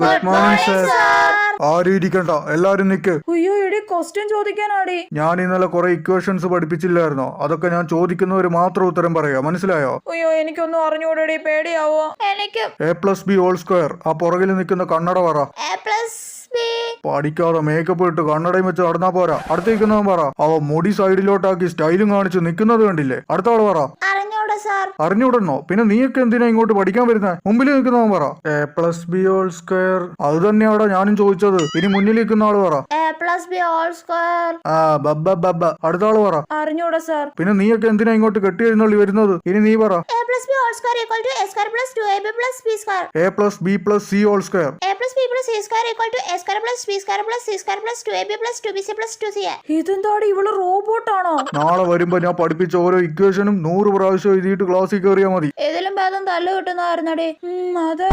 Good morning sir. ആരും ഇരിക്കണ്ട, എല്ലാരും നിക്ക്. അയ്യോ എടി ക്വസ്റ്റ്യൻ ചോദിക്കാനാടി. ഞാൻ ഇന്നലെ കുറെ ഇക്വേഷൻസ് പഠിപ്പിച്ചില്ലായിരുന്നോ? അതൊക്കെ ഞാൻ ചോദിക്കുന്നവര് മാത്രം ഉത്തരം പറയാ, മനസ്സിലായോ? അയ്യോ എനിക്കൊന്നും അറിഞ്ഞൂടടി, പേടിയാവോ? എനിക്ക് A+B² ആ പുറകിൽ നിൽക്കുന്ന കണ്ണട പറ. പഠിക്കാതെ മേക്കപ്പ് ഇട്ട് കണ്ണടയും വെച്ച് നടന്നാ പോരാ. അടുത്തേക്കുന്നവൻ പറ. അവ മുടി സൈഡിലോട്ടാക്കി സ്റ്റൈലും കാണിച്ച് നിൽക്കുന്നത് കണ്ടില്ലേ? അടുത്ത ആള് പറ. അറിഞ്ഞൂടണോ? പിന്നെ നീയൊക്കെ എന്തിനാ ഇങ്ങോട്ട് പഠിക്കാൻ വരുന്നത്? മുമ്പിൽ നിൽക്കുന്നവൻ പറ. A+B² അത് തന്നെയാടാ ഞാനും ചോദിച്ചത്. ഇനി മുന്നിൽ നിൽക്കുന്ന ആള് പറ. ബബ്ബ. അടുത്ത ആള് പറ. അറിഞ്ഞൂടാ സാർ. പിന്നെ നീയൊക്കെ എന്തിനാ ഇങ്ങോട്ട് കെട്ടി എഴുന്നള്ളി വരുന്നത്? ഇനി നീ പറ. A+B² = A² + 2AB + B². A+B+C². A+B+C² = A² + B² + C² + 2AB + 2BC + 2CA. ഇതെന്താടി ഇവള് റോബോട്ടാണോ? നാളെ വരുമ്പോ ഞാൻ പഠിപ്പിച്ച ഓരോ ഇക്വേഷനും 100 പ്രാവശ്യം എഴുതിയിട്ട് ക്ലാസ്സിൽ കയറിയാൽ മതി. ഇതിലും ഭേദം തല്ല് കിട്ടുന്നതായിരുന്നടി. അതെ.